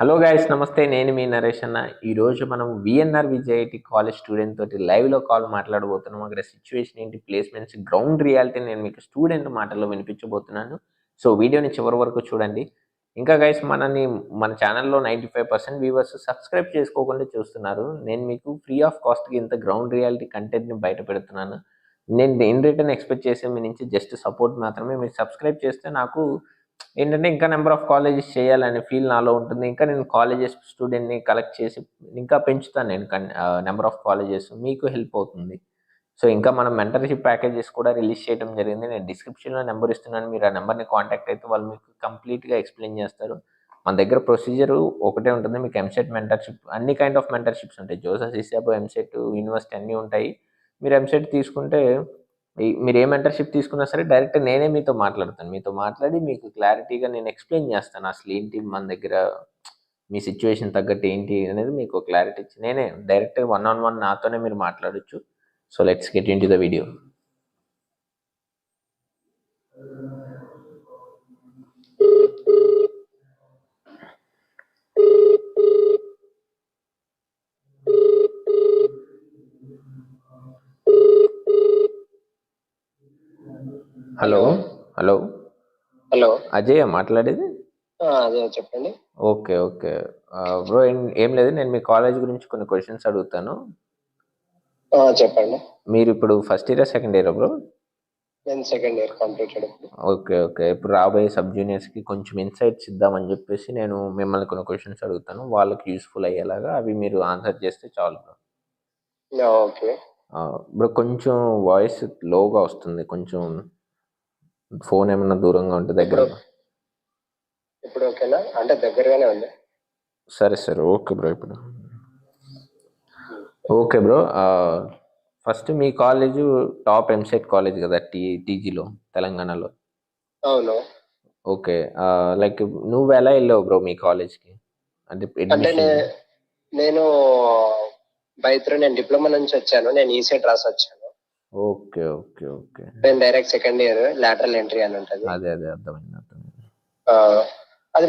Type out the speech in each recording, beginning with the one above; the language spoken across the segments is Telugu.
హలో గైస్, నమస్తే. నేను మీ నరేష్ అన్న. ఈరోజు మనం విఎన్ఆర్ విజైటి కాలేజ్ స్టూడెంట్ తోటి లైవ్లో కాల్ మాట్లాడబోతున్నాం. అక్కడ సిచ్యువేషన్ ఏంటి, ప్లేస్మెంట్స్, గ్రౌండ్ రియాలిటీ నేను మీకు స్టూడెంట్ మాటల్లో వినిపించబోతున్నాను. సో వీడియోని చివరి వరకు చూడండి. ఇంకా గైస్, మన ఛానల్లో 95% వ్యూవర్స్ సబ్స్క్రైబ్ చేసుకోకుండా చూస్తున్నారు. నేను మీకు ఫ్రీ ఆఫ్ కాస్ట్కి ఇంత గ్రౌండ్ రియాలిటీ కంటెంట్ని బయట పెడుతున్నాను. నేను ఇన్ రిటర్న్ ఎక్స్పెక్ట్ చేసే మీ నుంచి జస్ట్ సపోర్ట్ మాత్రమే. మీరు సబ్స్క్రైబ్ చేస్తే నాకు ఏంటంటే ఇంకా నెంబర్ ఆఫ్ కాలేజెస్ చేయాలనే ఫీల్ నాలో ఉంటుంది. ఇంకా నేను కాలేజెస్ స్టూడెంట్ని కలెక్ట్ చేసి ఇంకా పెంచుతాను. నేను నెంబర్ ఆఫ్ కాలేజెస్ మీకు హెల్ప్ అవుతుంది. సో ఇంకా మనం మెంటర్షిప్ ప్యాకేజెస్ కూడా రిలీజ్ చేయడం జరిగింది. నేను డిస్క్రిప్షన్లో నెంబర్ ఇస్తున్నాను. మీరు ఆ నెంబర్ని కాంటాక్ట్ అయితే వాళ్ళు మీకు కంప్లీట్గా ఎక్స్ప్లెయిన్ చేస్తారు. మన దగ్గర ప్రొసీజర్ ఒకటే ఉంటుంది. మీకు ఎంసెట్ మెంటర్షిప్, అన్ని కైండ్ ఆఫ్ మెంటర్షిప్స్ ఉంటాయి. జోసెఫ్ సిసాబో, ఎంసెట్, యూనివర్సిటీ అన్నీ ఉంటాయి. మీరు ఎంసెట్ తీసుకుంటే మీరు ఏ మెంటర్షిప్ తీసుకున్నా సరే డైరెక్ట్ నేనే మీతో మాట్లాడతాను. మీతో మాట్లాడి మీకు క్లారిటీగా నేను ఎక్స్ప్లెయిన్ చేస్తాను. అసలు ఏంటి మన దగ్గర, మీ సిచ్యువేషన్ తగ్గట్టు ఏంటి అనేది మీకు క్లారిటీ ఇచ్చి నేనే డైరెక్ట్ 1-on-1 నాతోనే మీరు మాట్లాడొచ్చు. So let's get in to the video. Hello hello hello Ajay మాట్లాడేది? అదే చెప్పండి. ఓకే ఓకే బ్రో, ఏం లేదు, నేను మీ కాలేజ్ గురించి కొన్ని క్వశ్చన్స్ అడుగుతాను. చెప్పండి. మీరు ఇప్పుడు first year second year bro? నేను second year completed. Okay okay. ఇప్పుడు రాబోయే సబ్ జూనియర్స్కి కొంచెం ఇన్సైట్స్ ఇద్దామని చెప్పేసి నేను మిమ్మల్ని కొన్ని క్వశ్చన్స్ అడుగుతాను. వాళ్ళకి యూస్ఫుల్ అయ్యేలాగా అవి మీరు ఆన్సర్ చేస్తే చాలు బ్రో. ఓకే. బ్రో కొంచెం వాయిస్ లోగా వస్తుంది. కొంచెం ఫోన్ ఏమన్నా దూరంగా ఉంటే దగ్గర. ఇప్పుడు ఓకేనా? అంటే దగ్గరగానే ఉంది. సరే సరే ఓకే బ్రో. ఇప్పుడు ఓకే బ్రో. ఫస్ట్ మీ కాలేజ్ టాప్ ఎంసెట్ కాలేజ్ కదా టీజీలో, తెలంగాణలో? అవును. ఓకే. లైక్ నువ్వు ఎలా వెళ్ళావు బ్రో మీ కాలేజ్కి? అంటే నేను నేను డిప్లొమా నుంచి వచ్చాను. నేను ఈసెట్ రాసి వచ్చాను. Okay okay okay. నేను direct second year lateral entry అని ఉంటుంది. అదే అదే అర్థమైంది. అది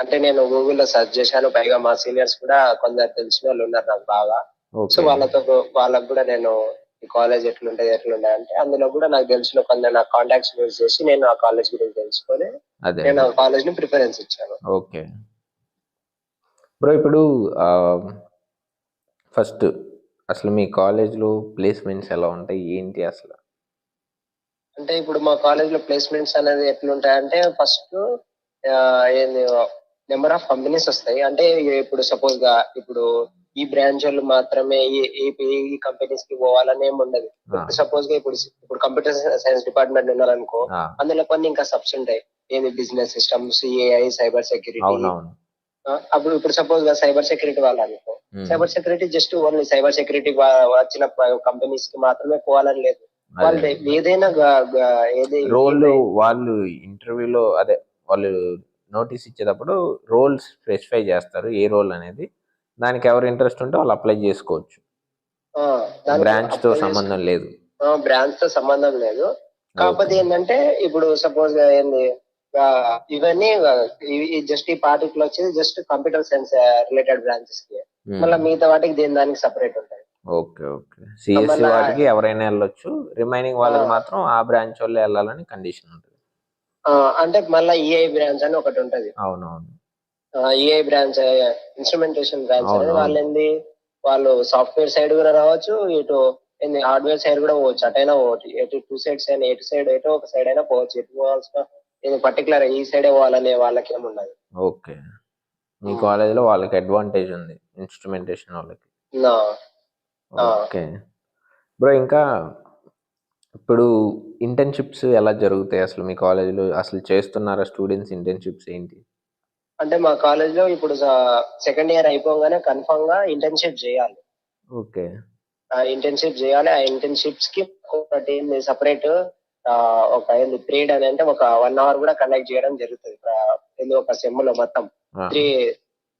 అంటే నేను గూగుల్లో సెర్చ్ చేశాను. పైగా మా సీనియర్స్ కూడా కొందరు తెలిసిన వాళ్ళు ఉన్నారు నాకు బాగా. సో వాళ్ళకు కూడా నేను ఈ కాలేజ్ ఎట్లుంటాయి అంటే అందులో కూడా నాకు తెలిసిన కొందరు నా కాంటాక్ట్స్ యూజ్ చేసి నేను ఆ కాలేజ్ గురించి తెలుసుకొని నేను ఆ కాలేజ్ ని ప్రిఫరెన్స్ ఇచ్చాను. Okay bro. ఇప్పుడు ఫస్ట్ అసలు మీ కాలేజ్లో ప్లేస్మెంట్స్ ఎలా ఉంటాయి, ఏంటి అసలు? అంటే ఇప్పుడు మా కాలేజ్ లో ప్లేస్మెంట్స్ అనేది ఎట్లుంటాయంటే ఫస్ట్ ఏంది నెంబర్ ఆఫ్ కంపెనీస్ వస్తాయి. అంటే ఇప్పుడు సపోజ్ గా ఇప్పుడు ఈ బ్రాంచ్ వాళ్ళు మాత్రమే ఈ కంపెనీస్ కి పోవాలని ఏమి ఉండదు. ఇప్పుడు సపోజ్ గా ఇప్పుడు కంప్యూటర్ సైన్స్ డిపార్ట్మెంట్ ఉన్నారనుకో, అందులో కొన్ని ఇంకా సబ్స్ ఉంటాయి. ఏంది business systems, AI, cyber security. అప్పుడు ఇప్పుడు సపోజ్ గా సైబర్ సెక్యూరిటీ వాళ్ళు అనుకో, cyber security just only cyber security వచ్చిన కంపెనీస్ కి మాత్రమే పోవాలని లేదు. వాళ్ళు ఏదైనా రోల్ వాళ్ళు ఇంటర్వ్యూలో అదే వాళ్ళు నోటీస్ ఇచ్చేటప్పుడు రోల్స్ స్పెసిఫై చేస్తారు, ఏ రోల్ అనేది. దానికి ఎవరు ఇంట్రెస్ట్ ఉంటే వాళ్ళు అప్లై చేసుకోవచ్చు. బ్రాంచ్ తో సంబంధం లేదు. బ్రాంచ్ తో సంబంధం లేదు. కాకపోతే ఏంటంటే ఇప్పుడు సపోజ్ గా ఏంది ఇవన్నీ జస్ట్ ఈ పార్టీలో వచ్చేది just computer science related branches కి, మళ్ళీ మిగతా వాటికి దానికి సపరేట్ ఉంటాయి. Okay okay. సిఎస్సి వాటికి ఎవరైనా వెళ్ళొచ్చు, రిమైనింగ్ వాళ్ళకి మాత్రం ఆ బ్రాంచ్ వాళ్ళు వెళ్ళాలని కండిషన్ ఉంటుంది. అంటే మళ్ళీ ఈఐ బ్రాంచ్ అని ఒకటి ఉంటది. అవునవును. ఈఐ బ్రాంచ్, ఇన్స్ట్రుమెంటేషన్ బ్రాంచ్ అనేది వాళ్ళు సాఫ్ట్వేర్ సైడ్ కూడా రావచ్చు, ఇటు హార్డ్వేర్ సైడ్ కూడా పోవచ్చు. అటైనా పోవచ్చు, ఎటు టూ సైడ్స్ అయినా, ఎటు సైడ్ ఎటో ఒక సైడ్ అయినా పోవచ్చు. ఎటు పోవాల్సిన పర్టికులర్ ఈ సైడే పోవాలనే వాళ్ళకి ఏముండదు. ఓకే. మీ కాలేజ్ లో వాళ్ళకి అడ్వాంటేజ్ ఉంది, ఇన్స్ట్రుమెంటేషన్ వాళ్ళకి. Okay bro. ఇంకా ఇప్పుడు ఇంటర్న్షిప్స్ ఎలా జరుగుతాయి అసలు మీ కాలేజీలో? అసలు చేస్తున్నారా స్టూడెంట్స్ ఇంటర్న్షిప్స్ ఏంటి? అంటే మా కాలేజ్ లో ఇప్పుడు సెకండ్ ఇయర్ అయిపోగానే కన్ఫర్మ్ గా ఇంటర్న్షిప్ చేయాలి. ఓకే. ఇంటర్న్షిప్ చేయాలి. ఆ ఇంటర్న్షిప్స్ కి ఒకటి సపరేట్ ఒక పీరియడ్ అని అంటే ఒక 1 hour కూడా కండక్ట్ చేయడం జరుగుతుంది. ఒక సెమ్ లో మొత్తం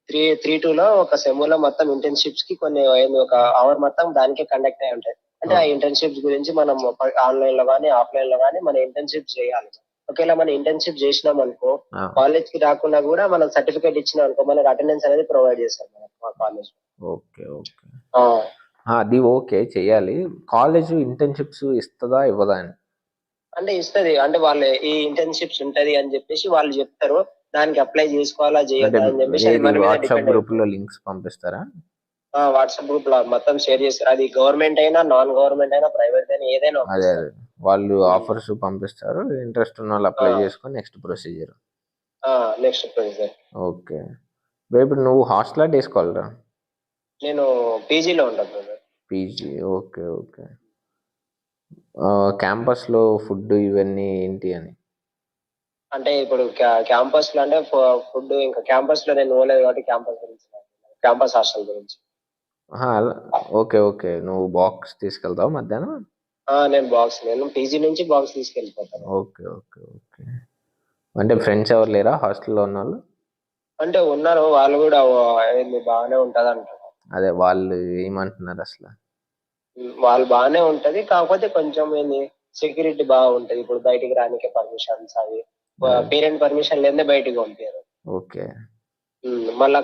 3-2 లో ఒక సెమ్ లో మొత్తం ఇంటర్న్షిప్స్ కి కొన్ని ఒక అవర్ మొత్తం దానికే కండక్ట్ అయి ఉంటాయి. అంటే ఆ ఇంటర్న్షిప్స్ గురించి మనం ఆన్లైన్ లో కానీ ఆఫ్లైన్ లో కానీ మన ఇంటర్న్షిప్స్ చేయాలి. ఒకవేళ మనం ఇంటర్న్షిప్ చేసినాం అనుకో, ఆ, కాలేజ్ కి రాకుండా కూడా మనం సర్టిఫికేట్ ఇచ్చినాం అనుకో, మనకు అటెండెన్స్ అనేది ప్రొవైడ్ చేస్తారు మనకు మా కాలేజ్. Okay okay. అది ఓకే చెయ్యాలి. కాలేజ్ ఇంటర్న్షిప్స్ ఇస్తుందా ఇవ్వదా అని? అంటే ఇస్తది. అంటే వాళ్ళు ఈ ఇంటర్న్షిప్స్ ఉంటది అని చెప్పేసి వాళ్ళు చెప్తారు. దానికి అప్లై చేసుకోవాలా అంటే చేయొద్దా అని చెప్పేసి అది ఏది మన మీద వాట్సాప్ డిపెండ్ గ్రూప్ అవుతుంది. లో లింక్స్ పంపిస్తారా? వాట్సాప్ గ్రూప్ లో మొత్తం షేర్ చేస్తారు. అది గవర్నమెంట్ అయినా, నాన్ గవర్నమెంట్ అయినా, ప్రైవేట్ అయినా ఏదైనా అదే పంపిస్తారు. అదే వాళ్ళు ఉమ్. ఆఫర్స్ పంపిస్తారు, ఇంట్రెస్ట్ ఉన్న వాళ్ళు ఆ, అప్లై చేసుకొని next procedure. Next procedure. Okay. ఇప్పుడు నువ్వు హాస్టలా తీసుకోవాలరా? నేను పీజీలో ఉంటాను brother. పీజీ. Okay okay. క్యాంపస్లో ఫుడ్ ఇవన్నీ ఏంటి అని? అంటే ఇప్పుడు క్యాంపస్ లో అంటే ఫుడ్ ఇంకా క్యాంపస్ లో నేను పోలేదు కాబట్టి క్యాంపస్ గురించి క్యాంపస్ హాస్టల్ గురించి. Okay okay. నువ్వు బాక్స్ తీసుకెళ్తావు మధ్యాహ్నం? నేను పీజీ నుంచి బాక్స్ తీసుకెళ్ళిపోతాను. Okay okay okay. అంటే ఫ్రెండ్స్ ఎవరు లేరా హాస్టల్లో ఉన్న వాళ్ళు? అంటే ఉన్నారు, వాళ్ళు కూడా ఏంది బాగానే ఉంటది అంటారు. అదే వాళ్ళు ఏమంటున్నారు అసలు? వాళ్ళు బాగానే ఉంటది, కాకపోతే కొంచెం ఏంది సెక్యూరిటీ బాగుంటది. ఇప్పుడు బయటికి రానికే పర్మిషన్స్ అవి పేరెంట్ పర్మిషన్ లేదే బయటికి పంపారు. ఓకే. మళ్ళా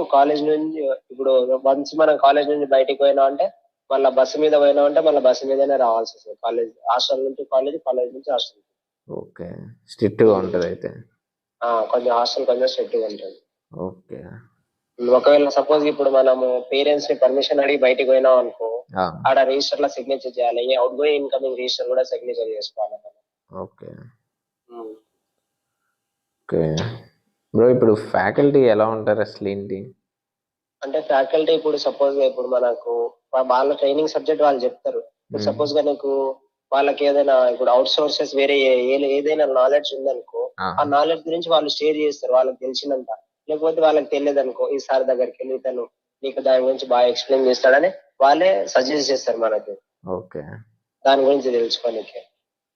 కాలేజ్ నుంచి ఇప్పుడు వన్స్ మనం కాలేజ్ నుంచి బయటికి పోయినా అంటే మళ్ళీ బస్సు మీద పోయినా అంటే మళ్ళీ బస్సు మీదనే రావాల్సి వస్తుంది. కాలేజ్ హాస్టల్ నుంచి కాలేజ్, కాలేజ్ నుంచి హాస్టల్. ఓకే. స్ట్రిక్ట్గా ఉంటుంది అయితే. కొంచెం హాస్టల్ కొంచెం స్ట్రిక్ట్ గా ఉంటుంది. ఓకే. ఒకవేళ సపోజ్ ఇప్పుడు మనము పేరెంట్స్ ని పర్మిషన్ అడిగి బయటికి పోయినాం అనుకో, ఆ, ఆడ రిజిస్టర్ లో సిగ్నేచర్ చేయాలి, అవుట్ గోయింగ్ ఇన్కమింగ్ రిజిస్టర్ కూడా సిగ్నేచర్ చేసుకోవాలి. ఓకే ఉమ్. ఓకే. బ్రో ఇప్పుడు ఫ్యాకల్టీ ఎలా ఉంటారు అసలు ఏంటి? అంటే ఫ్యాకల్టీ ఇప్పుడు సపోజ్ ఇప్పుడు మనకు వాళ్ళ ట్రైనింగ్ సబ్జెక్ట్ వాళ్ళు చెప్తారు. ఇప్పుడు సపోజ్ గా నీకు వాళ్ళకి ఏదైనా ఇప్పుడు అవుట్ సోర్సెస్ వేరే ఏదైనా నాలెడ్జ్ ఉందనుకో, ఆ నాలెడ్జ్ గురించి వాళ్ళు షేర్ చేస్తారు వాళ్ళకి తెలిసినంత. లేకపోతే వాళ్ళకి తెలియదు అనుకో, ఈ సార్ దగ్గరికి వెళ్ళి తను నీకు దాని గురించి బాగా ఎక్స్ప్లెయిన్ చేస్తాడని వాళ్ళే సజెస్ట్ చేస్తారు మనకి ఓకే దాని గురించి తెలుసుకోనికి.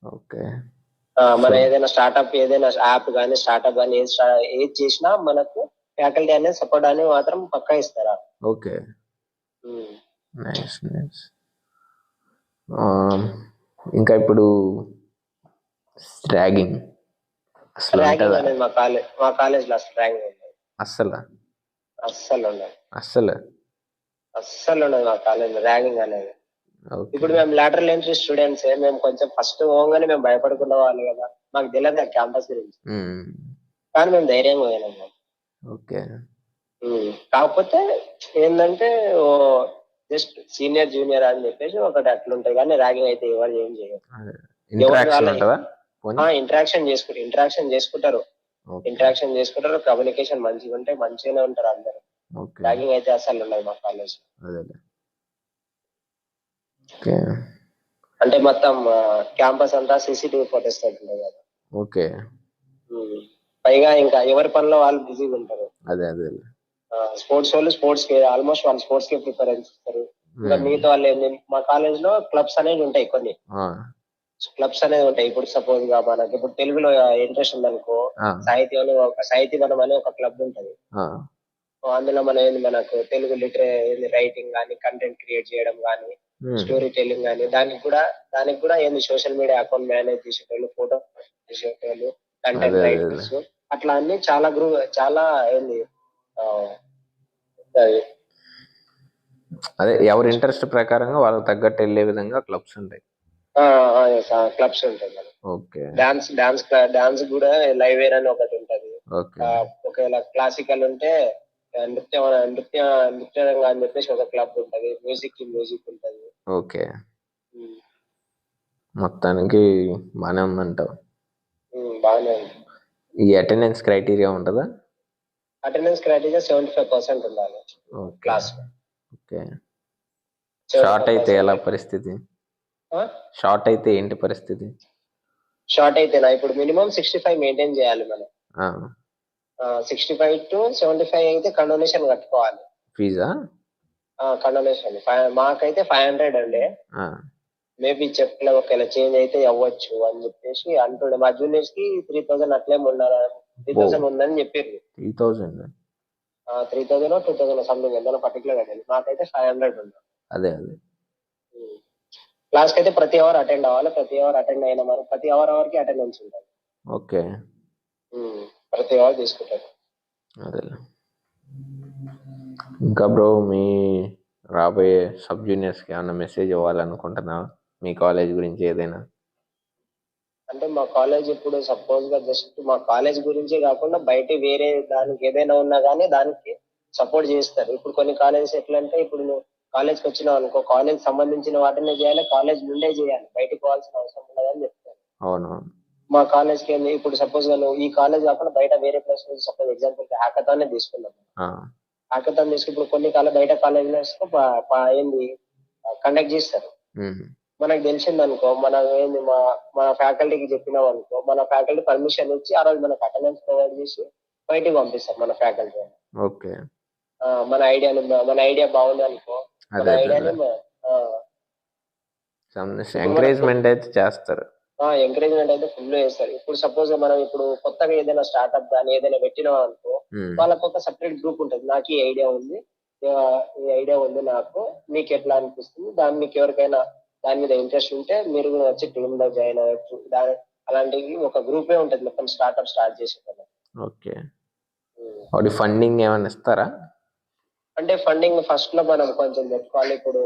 ఓకే. మన ఏదైనా స్టార్ట్అప్, ఏదైనా యాప్ కానీ స్టార్ట్అప్ కానీ ఏది చేసినా మనకు ఫ్యాకల్టీ అనేది సపోర్ట్ అనేది మాత్రం పక్కా ఇస్తారా. ఓకే. ఉమ్. Nice nice. ఇంకా ఇప్పుడు ర్యాగింగ్ అసలు ర్యాగింగ్ ఉంటుందా? అనేది మా కాలేజ్ లో అసలు ర్యాగింగ్ ఉండదు. అస్సలు అస్సలు ఉండదు. అస్సలు అస్సలు ఉండదు మా కాలేజ్ లో ర్యాగింగ్ అనేది. ఓకే ఇప్పుడు మేము లాటరల్ ఎంట్రీ స్టూడెంట్స్, మేము కొంచెం ఫస్ట్ పోగానే మేము భయపడుకున్న వాళ్ళు కదా, మాకు తెలియదు క్యాంపస్ గురించి, కానీ మేము ధైర్యంగా పోయినాం మేము. ఓకే కాకపోతే ఏంటంటే జస్ట్ సీనియర్ జూనియర్ అని చెప్పేసి ఒకటి అట్లుంటాయి, కానీ ర్యాగింగ్ అయితే ఎవరు ఏం చేయరు. ఇంటరాక్షన్ ఉంటుందా? ఇంటరాక్షన్ చేసుకుంటారు. ఇంటరాక్షన్ చేసుకుంటారు, కమ్యూనికేషన్ మంచిగా ఉంటే మంచిగానే ఉంటారు అందరు. ఓకే ర్యాగింగ్ అయితే అసలు ఉండదు మా కాలేజ్. అదే ఓకే అంటే మొత్తం క్యాంపస్ అంతా సీసీటీవీ ఫోటోస్ ఉంటుంది కదా. ఓకే. పైగా ఇంకా ఎవరి పనిలో వాళ్ళు బిజీగా ఉంటారు. అదే అదే. స్పోర్ట్స్ వాళ్ళు స్పోర్ట్స్ కి ఆల్మోస్ట్ వాళ్ళు స్పోర్ట్స్ కి ప్రిఫరెన్స్ ఇస్తారు. ఇంకా మిగతా వాళ్ళు మా కాలేజ్ లో క్లబ్స్ అనేవి ఉంటాయి కొన్ని. క్లబ్స్ అనేవి ఉంటాయి. ఇప్పుడు సపోజ్ గా మనకి ఇప్పుడు తెలుగులో ఇంట్రెస్ట్ ఉందనుకో, సాహితీ వనం అనే ఒక క్లబ్ ఉంటది. అందులో మనకు తెలుగు రైటింగ్ కానీ, కంటెంట్ క్రియేట్ చేయడం కానీ, స్టోరీ టెల్లింగ్ కానీ, దానికి కూడా ఏంది సోషల్ మీడియా అకౌంట్ మేనేజ్ చేసేటోళ్ళు, ఫోటో చేసేటోళ్ళు, కంటెంట్ రైటర్స్, అట్లా అన్ని చాలా ఏంది అదే ఎవరి ఇంట్రెస్ట్ ప్రకారంగా వాళ్ళకి తగ్గట్టు వెళ్ళే విధంగా క్లబ్స్ ఉంటాయి. క్లబ్స్ ఉంటాయి. ఓకే. డాన్స్ కూడా లైవ్ వేర్ అని ఒకటి ఉంటది. ఒకవేళ క్లాసికల్ ఉంటే నృత్యంగా అని చెప్పేసి ఒక క్లబ్ ఉంటది. మ్యూజిక్ ఉంటది. ఓకే. మొత్తానికి బానే ఉందంటావు. బాగానే ఉంది. ఈ అటెండెన్స్ క్రైటీరియా ఉంటుందా? అటెండెన్స్ క్రైటీరియా 75% ఉండాలి క్లాస్. ఓకే. షార్ట్ అయితే ఎలా పరిస్థితి? షార్ట్ అయితే ఏంటి పరిస్థితి? షార్ట్ అయితేనా ఇప్పుడు మినిమం 65 మెయింటైన్ చేయాలి మనం. 65 to 75 అయితే కండోనేషన్ కట్టుకోవాలి. ఫీజా? కండోనేషన్ మాకైతే 500 అండి. మేబీ చెప్పలే, ఒకవేళ చేంజ్ అయితే అవ్వచ్చు అని చెప్పేసి అంటుండే. మా జూనియర్స్ కి 3000 అట్లేం ఉండాలి, 3000 ఉందని చెప్పారు. 3000 2000 సంథింగ్ ఎంత పర్టికులర్ గా. మాకైతే 500 ఉంది. అదే క్లాస్కి అయితే ప్రతి అవర్ అటెండ్ అవ్వాలి. ప్రతి అవర్ అటెండ్ అయిన మరి ప్రతి అవర్కి అటెండెన్స్ ఉంటుంది. ఓకే. ప్రతి అవర్ తీసుకుంటారు. అదేలే. ఇంకా బ్రో మీ రాబోయే సబ్ జూనియర్స్కి ఏమైనా మెసేజ్ ఇవ్వాలనుకుంటున్నావా మీ కాలేజ్ గురించి ఏదైనా? అంటే మా కాలేజ్ ఇప్పుడు సపోజ్ గా జస్ట్ మా కాలేజ్ గురించే కాకుండా బయట వేరే దానికి ఏదైనా ఉన్నా కానీ దానికి సపోర్ట్ చేస్తారు. ఇప్పుడు కొన్ని కాలేజెస్ ఎట్లా అంటే ఇప్పుడు నువ్వు కాలేజ్కి వచ్చినావు అనుకో, కాలేజ్ సంబంధించిన వాటినే చేయాలి, కాలేజ్ నుండే చేయాలి, బయటకు పోవాల్సిన అవసరం ఉండదని చెప్తారు. అవునవును. మా కాలేజ్కి ఏంది ఇప్పుడు సపోజ్ గా నువ్వు ఈ కాలేజ్ కాకుండా బయట వేరే ప్లేస్ నుంచి సపోజ్ ఎగ్జాంపుల్ హ్యాకథాన్ తీసుకున్నాం. హ్యాకథాన్ తీసుకు ఇప్పుడు కొన్ని బయట కాలేజెస్ ఏంది కండక్ట్ చేస్తారు. మనకు తెలిసింది అనుకో, మన ఏంది మన ఫ్యాకల్టీకి చెప్పినాం అనుకో, మన ఫ్యాకల్టీ పర్మిషన్ ఇచ్చి ఆ రోజు మనకు అటెండెన్స్ ప్రొవైడ్ చేసి బయటికి పంపిస్తారు మన ఫ్యాకల్టీ. ఓకే. మన ఐడియా బాగుంది అనుకో, మన ఐడియాని ఎంకరేజ్మెంట్ అయితే చేస్తారు. ఎంకరేజ్మెంట్ అయితే ఫుల్ చేస్తారు. ఇప్పుడు సపోజ్ మనం ఇప్పుడు కొత్తగా ఏదైనా స్టార్ట్అప్ కానీ ఏదైనా పెట్టినాం అనుకో, వాళ్ళకు ఒక సపరేట్ గ్రూప్ ఉంటుంది. నాకు ఈ ఐడియా ఉంది, నాకు మీకు ఎట్లా అనిపిస్తుంది, దాన్ని మీకు ఎవరికైనా దాని మీద ఇంట్రెస్ట్ ఉంటే మీరు కూడా వచ్చి టీమ్ లో జాయిన్ అవ్వచ్చు. అలాంటివి ఒక గ్రూపే ఉంటుంది మొత్తం స్టార్ట్అప్ స్టార్ట్ చేసే కదా. ఓకే. వాడి ఫండింగ్ ఏమైనా ఇస్తారా? అంటే ఫండింగ్ ఫస్ట్ లో మనం కొంచెం పెట్టుకోవాలి. ఇప్పుడు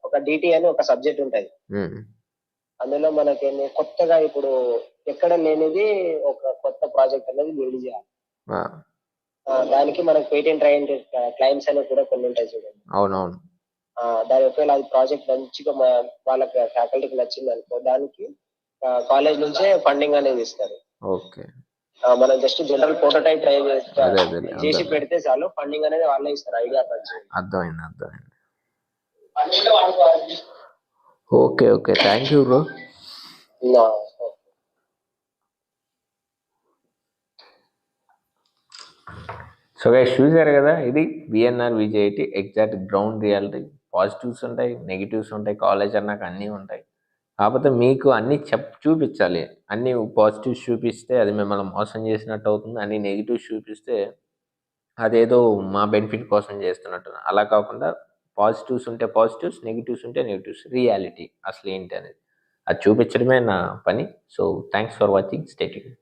ఒక డిటి అని ఒక సబ్జెక్ట్ ఉంటుంది. అందులో మనకేంది కొత్తగా ఇప్పుడు ఎక్కడ లేనిది ఒక కొత్త ప్రాజెక్ట్ అనేది బిల్డ్ చేయాలి. దానికి మనకు పేటెంట్ క్లైమ్స్ అనేవి కూడా కొన్ని ఉంటాయి చూడండి. అవునవును. దాని ఒకవేళ అది ప్రాజెక్ట్ మంచిగా వాళ్ళకి ఫ్యాకల్టీకి నచ్చింది అనుకో, దానికి కాలేజ్ నుంచే ఫండింగ్ అనేది ఇస్తారు. ఓకే. మనం జస్ట్ జనరల్ ప్రోటోటైప్ ట్రై చేసి పెడితే చాలు, ఫండింగ్ అనేది వాళ్ళే ఇస్తారు. ఐడియా అర్థమైంది. Okay. Thank you bro. So guys చూసారు కదా, ఇది VNR VJIT exact ground reality. Positives ఉంటాయి, నెగిటివ్స్ ఉంటాయి, కాలేజ్ అన్నాక అన్నీ ఉంటాయి. కాకపోతే మీకు అన్నీ చూపించాలి. అన్ని పాజిటివ్స్ చూపిస్తే అది మిమ్మల్ని మోసం చేసినట్టు అవుతుంది, అన్ని నెగిటివ్స్ చూపిస్తే అదేదో మా బెనిఫిట్ కోసం చేస్తున్నట్టు. అలా కాకుండా పాజిటివ్స్ ఉంటే పాజిటివ్స్, నెగిటివ్స్ ఉంటే నెగిటివ్స్, రియాలిటీ అసలు ఏంటి అనేది అది చూపించడమే నా పని. So thanks for watching, stay tuned.